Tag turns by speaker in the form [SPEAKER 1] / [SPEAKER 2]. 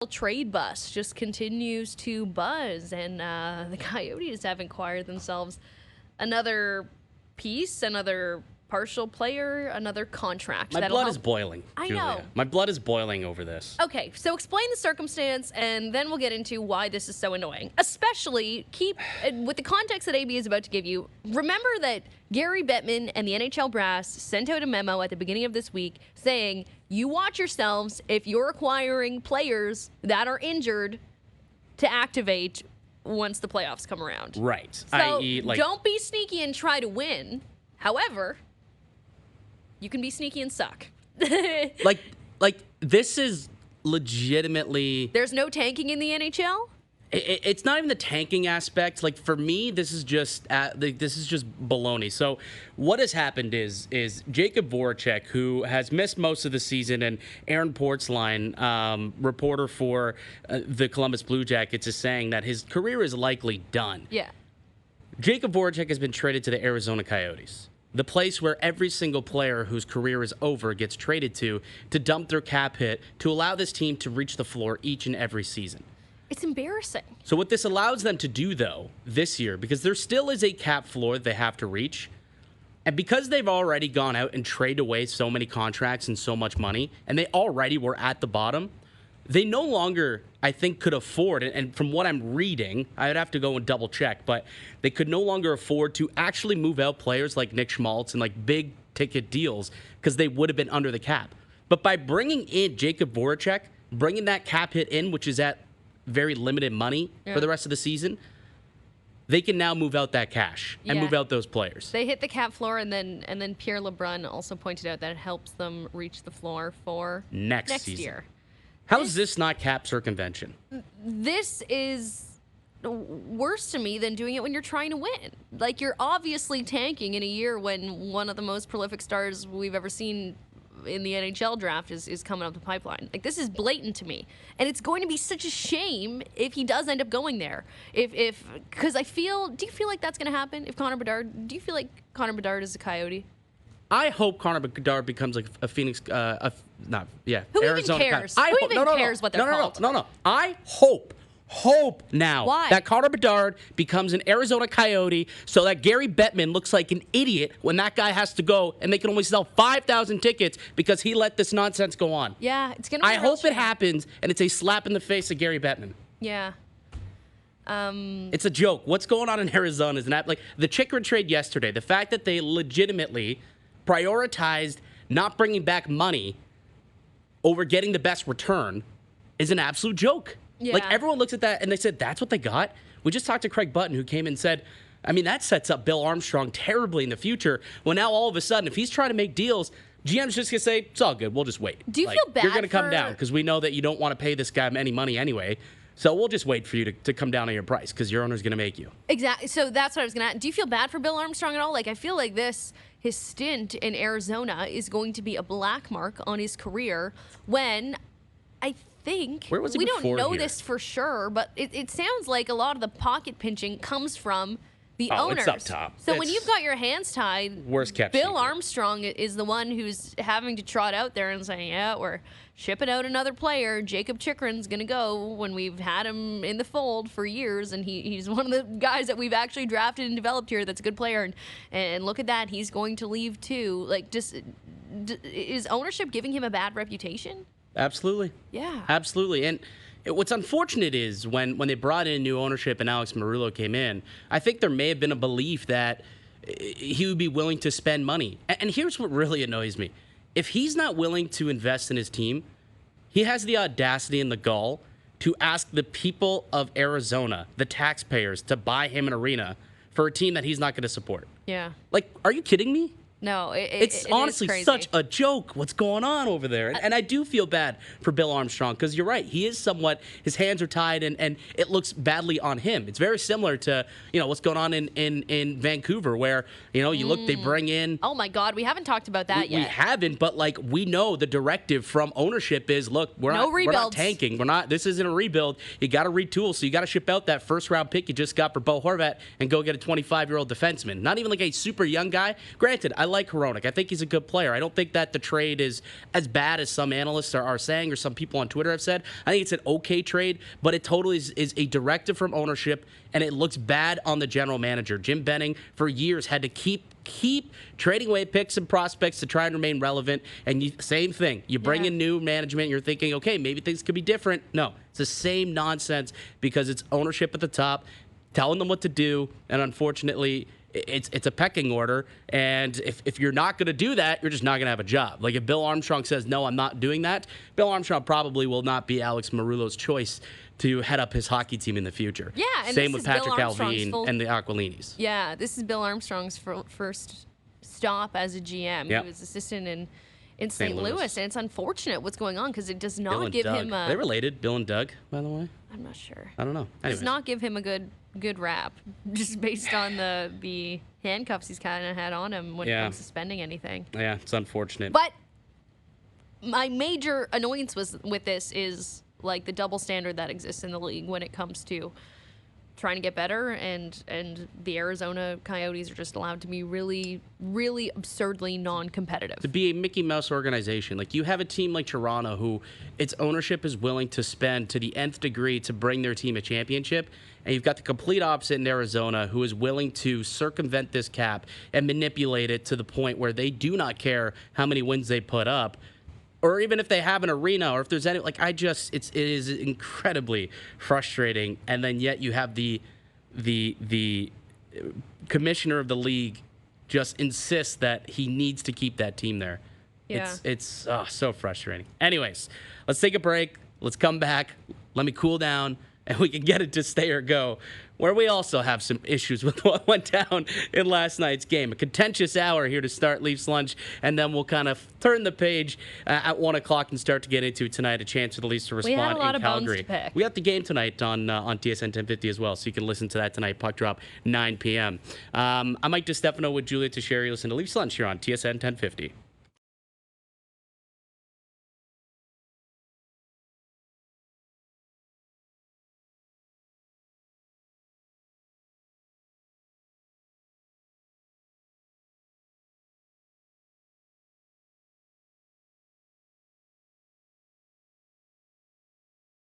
[SPEAKER 1] trade bus just continues to buzz, and the Coyotes have acquired themselves another piece, another partial player, another contract.
[SPEAKER 2] My blood is boiling,
[SPEAKER 1] I
[SPEAKER 2] Julia.
[SPEAKER 1] know.
[SPEAKER 2] My blood is boiling over this.
[SPEAKER 1] Okay, so explain the circumstance, and then we'll get into why this is so annoying. Especially, with the context that AB is about to give you, remember that Gary Bettman and the NHL brass sent out a memo at the beginning of this week saying, you watch yourselves if you're acquiring players that are injured to activate once the playoffs come around.
[SPEAKER 2] Right.
[SPEAKER 1] So
[SPEAKER 2] I.e.,
[SPEAKER 1] don't be sneaky and try to win. However, you can be sneaky and suck.
[SPEAKER 2] like this is legitimately.
[SPEAKER 1] There's no tanking in the NHL?
[SPEAKER 2] It's not even the tanking aspect. Like, for me, this is just baloney. So what has happened is Jacob Voracek, who has missed most of the season, and Aaron Portzline, reporter for the Columbus Blue Jackets, is saying that his career is likely done.
[SPEAKER 1] Yeah.
[SPEAKER 2] Jacob Voracek has been traded to the Arizona Coyotes, the place where every single player whose career is over gets traded to dump their cap hit to allow this team to reach the floor each and every season.
[SPEAKER 1] It's embarrassing.
[SPEAKER 2] So what this allows them to do, though, this year, because there still is a cap floor they have to reach, and because they've already gone out and traded away so many contracts and so much money, and they already were at the bottom, they no longer, I think, could afford it. And from what I'm reading, I'd have to go and double check, but they could no longer afford to actually move out players like Nick Schmaltz and like big ticket deals because they would have been under the cap. But by bringing in Jacob Voracek, bringing that cap hit in, which is at very limited money for the rest of the season, they can now move out that cash and move out those players.
[SPEAKER 1] They hit the cap floor, and then Pierre LeBrun also pointed out that it helps them reach the floor for next year.
[SPEAKER 2] How is this not cap circumvention?
[SPEAKER 1] This is worse to me than doing it when you're trying to win. Like, you're obviously tanking in a year when one of the most prolific stars we've ever seen in the NHL draft is coming up the pipeline. Like, this is blatant to me. And it's going to be such a shame if he does end up going there. Because do you feel like that's going to happen if Connor Bedard, do you feel like Connor Bedard is a Coyote?
[SPEAKER 2] I hope Connor Bedard becomes like a Phoenix,
[SPEAKER 1] Who
[SPEAKER 2] Arizona.
[SPEAKER 1] even cares? Who even cares what they're called?
[SPEAKER 2] No. I hope now
[SPEAKER 1] Why?
[SPEAKER 2] that Connor Bedard becomes an Arizona Coyote so that Gary Bettman looks like an idiot when that guy has to go and they can only sell 5,000 tickets because he let this nonsense go on.
[SPEAKER 1] Yeah, it's going to be
[SPEAKER 2] I hope it happens, and it's a slap in the face of Gary Bettman.
[SPEAKER 1] Yeah.
[SPEAKER 2] It's a joke. What's going on in Arizona is like the Chychrun trade yesterday. The fact that they legitimately prioritized not bringing back money over getting the best return is an absolute joke.
[SPEAKER 1] Yeah.
[SPEAKER 2] Like, everyone looks at that and they said, that's what they got? We just talked to Craig Button, who came and said, I mean, that sets up Bill Armstrong terribly in the future. Well, now all of a sudden, if he's trying to make deals, GM's just going to say, it's all good. We'll just wait.
[SPEAKER 1] Do you feel bad?
[SPEAKER 2] You're going to come down because we know that you don't want to pay this guy any money anyway. So we'll just wait for you to come down on your price because your owner's going to make you.
[SPEAKER 1] Exactly. So that's what I was going to ask. Do you feel bad for Bill Armstrong at all? Like, I feel like his stint in Arizona is going to be a black mark on his career when I think
[SPEAKER 2] Where was he
[SPEAKER 1] we don't
[SPEAKER 2] before
[SPEAKER 1] know
[SPEAKER 2] here?
[SPEAKER 1] this for sure, but it sounds like a lot of the pocket pinching comes from the owners.
[SPEAKER 2] It's up top.
[SPEAKER 1] So when you've got your hands tied,
[SPEAKER 2] Worst kept
[SPEAKER 1] Bill
[SPEAKER 2] secret.
[SPEAKER 1] Armstrong is the one who's having to trot out there and say, yeah, we're shipping out another player. Jacob Chychrun's going to go when we've had him in the fold for years, and he's one of the guys that we've actually drafted and developed here that's a good player, and look at that, he's going to leave too. Like, is ownership giving him a bad reputation?
[SPEAKER 2] Absolutely.
[SPEAKER 1] Yeah.
[SPEAKER 2] Absolutely. And what's unfortunate is when they brought in new ownership and Alex Marullo came in, I think there may have been a belief that he would be willing to spend money. And here's what really annoys me. If he's not willing to invest in his team, he has the audacity and the gall to ask the people of Arizona, the taxpayers, to buy him an arena for a team that he's not going to support.
[SPEAKER 1] Yeah.
[SPEAKER 2] Like, are you kidding me?
[SPEAKER 1] No,
[SPEAKER 2] It's
[SPEAKER 1] it
[SPEAKER 2] honestly
[SPEAKER 1] is crazy.
[SPEAKER 2] such a joke what's going on over there. And I do feel bad for Bill Armstrong because you're right. He is somewhat, his hands are tied and it looks badly on him. It's very similar to, what's going on in Vancouver where, you look, they bring in.
[SPEAKER 1] Oh my God, we haven't talked about that yet.
[SPEAKER 2] We haven't, but we know the directive from ownership is, look, we're not tanking. This isn't a rebuild. You got to retool. So you got to ship out that first round pick you just got for Bo Horvat and go get a 25-year-old defenseman. Not even like a super young guy. Granted, I like Hronek. I think he's a good player. I don't think that the trade is as bad as some analysts are saying or some people on Twitter have said. I think it's an okay trade, but it totally is a directive from ownership, and it looks bad on the general manager. Jim Benning, for years, had to keep trading away picks and prospects to try and remain relevant. And same thing. You bring in new management, you're thinking, okay, maybe things could be different. No, it's the same nonsense because it's ownership at the top telling them what to do, and unfortunately, it's a pecking order. And if you're not going to do that, you're just not going to have a job. Like if Bill Armstrong says, no, I'm not doing that, Bill Armstrong probably will not be Alex Marullo's choice to head up his hockey team in the future.
[SPEAKER 1] Yeah, and
[SPEAKER 2] same with Patrick Alvine and the Aquilinis.
[SPEAKER 1] Yeah, this is Bill Armstrong's first stop as a GM.
[SPEAKER 2] Yep.
[SPEAKER 1] He was assistant in St. Louis, and it's unfortunate what's going on because it does not give him a...
[SPEAKER 2] Are they related, Bill and Doug, by the way?
[SPEAKER 1] I'm not sure.
[SPEAKER 2] I don't know.
[SPEAKER 1] Does not give him a good rap, just based on the handcuffs he's kind of had on him when it comes to spending anything.
[SPEAKER 2] Yeah, it's unfortunate.
[SPEAKER 1] But my major annoyance with this is like the double standard that exists in the league when it comes to trying to get better, and the Arizona Coyotes are just allowed to be really, really absurdly non-competitive.
[SPEAKER 2] To be a Mickey Mouse organization, like you have a team like Toronto who its ownership is willing to spend to the nth degree to bring their team a championship, and you've got the complete opposite in Arizona who is willing to circumvent this cap and manipulate it to the point where they do not care how many wins they put up, or even if they have an arena, or if there's any, like, it is incredibly frustrating. And then yet you have the commissioner of the league just insists that he needs to keep that team there.
[SPEAKER 1] Yeah.
[SPEAKER 2] It's so frustrating. Anyways, let's take a break. Let's come back. Let me cool down, and we can get it to stay or go, where we also have some issues with what went down in last night's game. A contentious hour here to start Leafs Lunch, and then we'll kind of turn the page at 1 o'clock and start to get into tonight, a chance for the Leafs to respond
[SPEAKER 1] we had a lot
[SPEAKER 2] in
[SPEAKER 1] of bones
[SPEAKER 2] Calgary.
[SPEAKER 1] to pick.
[SPEAKER 2] We got the game tonight on TSN 1050 as well, so you can listen to that tonight. Puck drop 9 p.m. I'm Mike DiStefano with Julia Tocheri. Listen to Leafs Lunch here on TSN 1050.